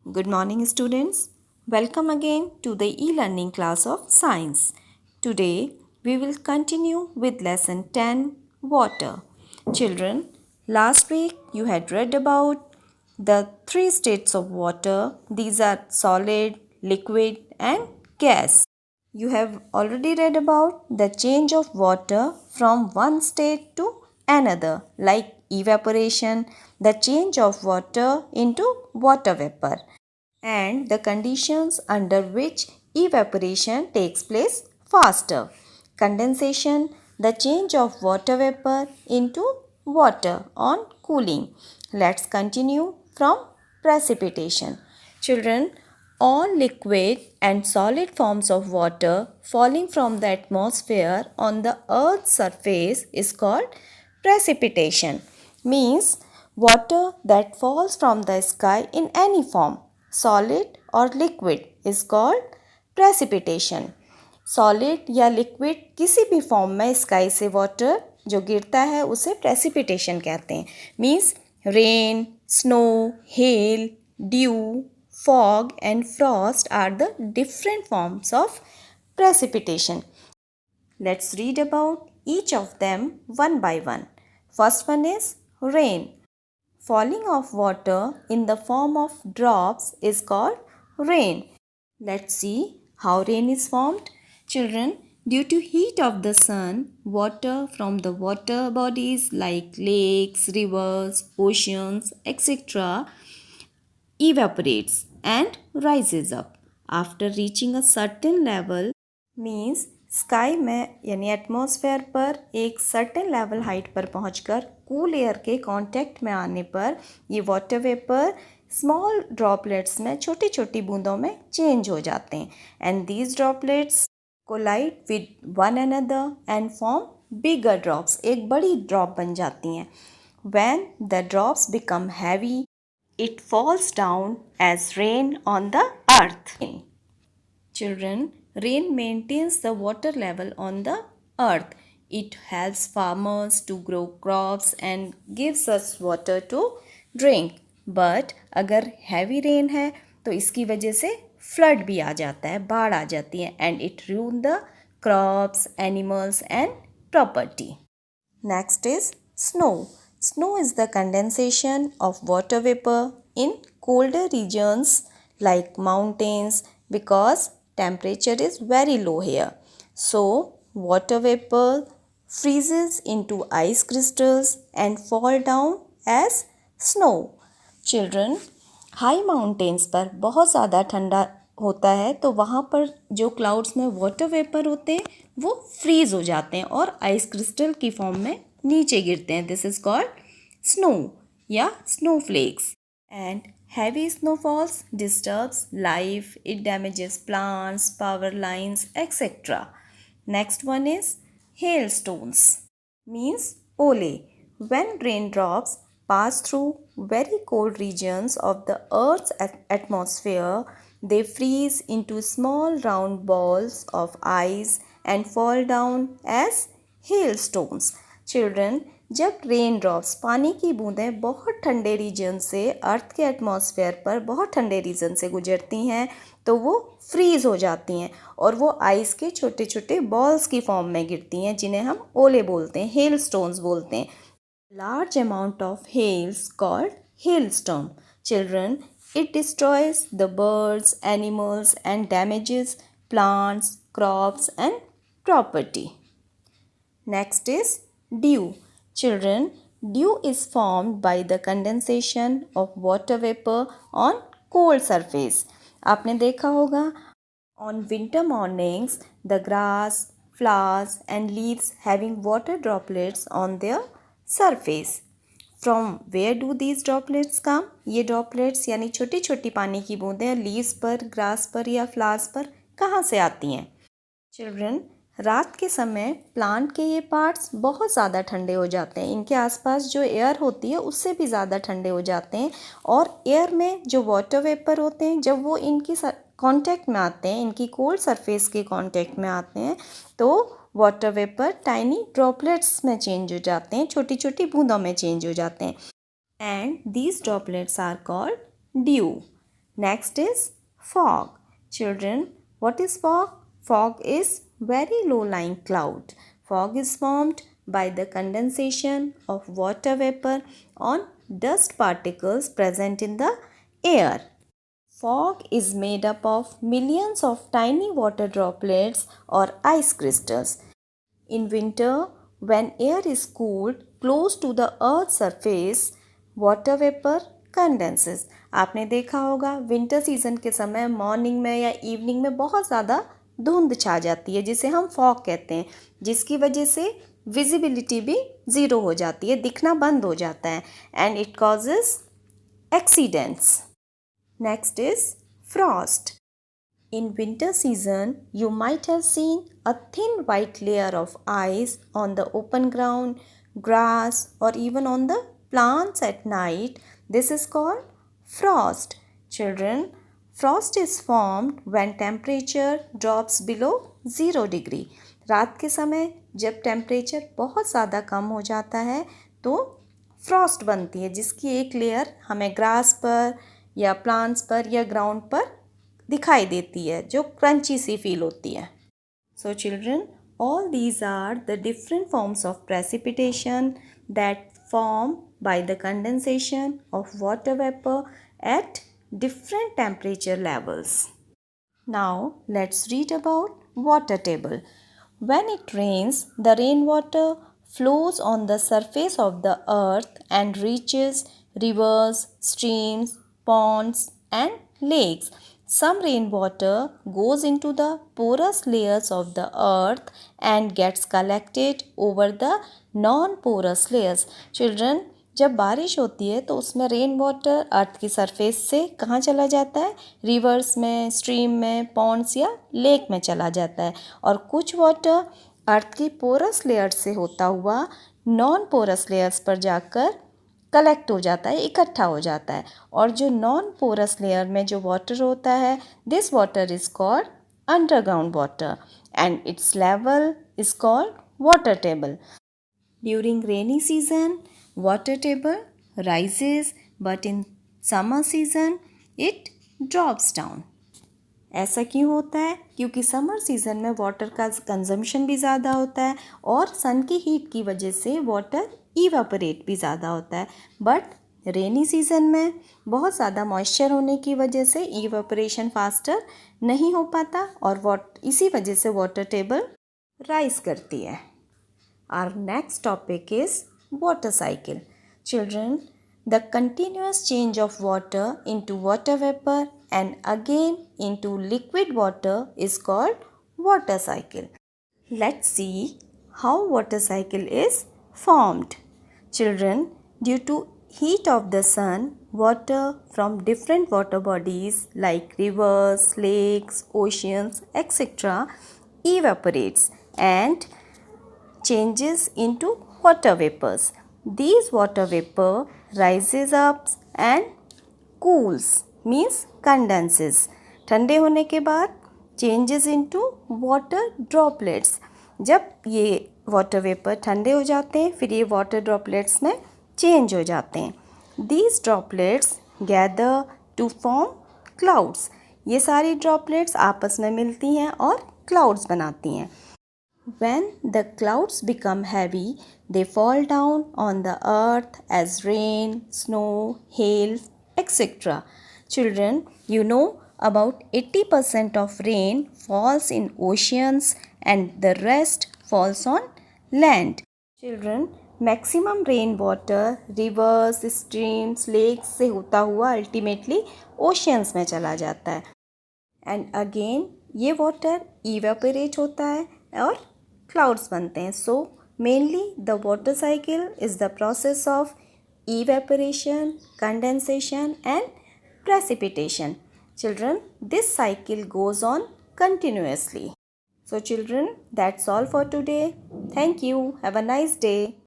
Good morning, students. Welcome again to the e-learning class of science. Today, we will continue with lesson 10, water. Children, last week you had read about the three states of water. These are solid, liquid, and gas. You have already read about the change of water from one state to another, like evaporation, the change of water into water vapor, and the conditions under which evaporation takes place faster. Condensation, the change of water vapor into water on cooling. Let's continue from precipitation. Children, all liquid and solid forms of water falling from the atmosphere on the earth's surface is called precipitation. Means water that falls from the sky in any form, solid or liquid, is called precipitation. Solid या liquid किसी भी form में sky से water जो गिरता है उसे precipitation कहते हैं. Means rain, snow, hello, due, fog and frost are the different forms of precipitation. Let's read about each of them one by one. First one is rain. Falling of water in the form of drops is called rain. Let's see how rain is formed. Children, due to heat of the sun, water from the water bodies like lakes, rivers, oceans, etc. evaporates and rises up. After reaching a certain level, means sky में यानी atmosphere पर एक certain level height पर पहुंचकर cool air के contact में आने पर ये वाटर वेपर स्मॉल ड्रॉपलेट्स में छोटी छोटी बूंदों में चेंज हो जाते हैं. And these droplets collide with one another and form bigger drops. एक बड़ी ड्रॉप बन जाती हैं. When the drops become heavy, it falls down as rain on the earth. Children, rain maintains the water level on the earth. It helps farmers to grow crops and gives us water to drink. But अगर heavy rain है तो इसकी वजह से flood भी आ जाता है, बाढ़ आ जाती है, and it ruin the crops, animals and property. Next is snow. Snow is the condensation of water vapor in colder regions like mountains because temperature is very low here. So, water vapor freezes into ice crystals and fall down as snow. Children, high mountains पर बहुत ज़्यादा ठंडा होता है तो वहाँ पर जो क्लाउड्स में वाटर वेपर होते हैं वो फ्रीज हो जाते हैं और आइस क्रिस्टल की फॉर्म में नीचे गिरते हैं. दिस इज कॉल्ड स्नो या snowflakes. And heavy snowfalls disturbs life. It damages plants, power lines etcetera. Next one is hail stones. Means ओले. When raindrops pass through very cold regions of the Earth's atmosphere, they freeze into small round balls of ice and fall down as hailstones. Children, जब rain drops पानी की बूंदें बहुत ठंडे reason से अर्थ के atmosphere पर बहुत ठंडे रीजन से गुजरती हैं तो वो फ्रीज हो जाती हैं और वो आइस के छोटे छोटे बॉल्स की फॉर्म में गिरती हैं जिन्हें हम ओले बोलते हैं, हेल स्टोन्स बोलते हैं. Large amount of hails called hailstorm. Children, it destroys the birds, animals and damages plants, crops and property. Next is dew. Children, dew is formed by the condensation of water vapor on cold surface. आपने देखा होगा on winter mornings the grass, flowers and leaves having water droplets on their surface. From where do these droplets come? ये droplets यानी छोटी छोटी पानी की बूंदें लीव्स पर, ग्रास पर या फ्लावर्स पर कहाँ से आती हैं? चिल्ड्रन, रात के समय प्लांट के ये पार्ट्स बहुत ज़्यादा ठंडे हो जाते हैं. इनके आसपास जो एयर होती है उससे भी ज़्यादा ठंडे हो जाते हैं और एयर में जो वाटर वेपर होते हैं जब वो इनकी कांटेक्ट में आते हैं, इनकी कोल्ड सरफेस के कांटेक्ट में आते हैं तो वाटर वेपर टाइनी ड्रॉपलेट्स में चेंज हो जाते हैं, छोटी छोटी बूंदों में चेंज हो जाते हैं. And these droplets are called dew. Next is fog. Children, what is fog? Fog is very low-lying cloud. Fog is formed by the condensation of water vapor on dust particles present in the air. Fog is made up of millions of tiny water droplets or ice crystals. In winter, when air is cooled close to the earth's surface, water vapor condenses. आपने देखा होगा winter season के समय morning में या evening में बहुत ज़्यादा धुंध छा जाती है जिसे हम फॉग कहते हैं, जिसकी वजह से विजिबिलिटी भी ज़ीरो हो जाती है, दिखना बंद हो जाता है and it causes accidents. Next is frost. In winter season, you might have seen a thin white layer of ice on the open ground, grass, or even on the plants at night. This is called frost. Children, frost is formed when temperature drops below 0 degree. रात के समय जब temperature बहुत ज़्यादा कम हो जाता है तो फ्रॉस्ट बनती है, जिसकी एक लेयर हमें ग्रास पर या प्लांट्स पर या ग्राउंड पर दिखाई देती है जो क्रंची सी फील होती है. So children, all these are the different forms of precipitation that form by the condensation of water vapour at different temperature levels. Now let's read about water table. When it rains, the rainwater flows on the surface of the earth and reaches rivers, streams, ponds and lakes. Some rainwater goes into the porous layers of the earth and gets collected over the non-porous layers. Children, जब बारिश होती है तो उसमें rain water अर्थ की surface से कहाँ चला जाता है? रिवर्स में, स्ट्रीम में, पॉन्ड्स या लेक में चला जाता है. और कुछ वाटर अर्थ की पोरस लेयर से होता हुआ नॉन पोरस लेयर्स पर जाकर कलेक्ट हो जाता है, इकट्ठा हो जाता है. और जो नॉन पोरस लेयर में जो वाटर होता है, this water is called underground water and it's level is called water table. During rainy season, water table rises, but in summer season, it drops down. ऐसा क्यों होता है? क्योंकि समर सीज़न में वाटर का कंजम्पशन भी ज़्यादा होता है और सन की हीट की वजह से वाटर इवापोरेट भी ज़्यादा होता है. बट रेनी सीज़न में बहुत ज़्यादा मॉइस्चर होने की वजह से इवापोरेशन फास्टर नहीं हो पाता और इसी वजह से वाटर टेबल राइज करती है. Our next topic is water cycle. Children, the continuous change of water into water vapor and again into liquid water is called water cycle. Let's see how water cycle is formed. Children, due to heat of the sun, water from different water bodies like rivers, lakes, oceans, etc. evaporates and changes into water vapors. These water vapor rises up and cools, means condenses. ठंडे होने के बाद changes into water droplets. जब ये water vapor ठंडे हो जाते हैं फिर ये water droplets में change हो जाते हैं. These droplets gather to form clouds. ये सारी droplets आपस में मिलती हैं और clouds बनाती हैं. When the clouds become heavy, they fall down on the earth as rain, snow, hail, etc. Children, you know about 80% of rain falls in oceans and the rest falls on land. Children, maximum rainwater rivers, streams, lakes से होता हुआ ultimately oceans में चला जाता है. And again ये water evaporate होता है और clouds बनते हैं. So mainly the water cycle is the process of evaporation, condensation and precipitation. Children, this cycle goes on continuously. So children, that's all for today. Thank you. Have a nice day.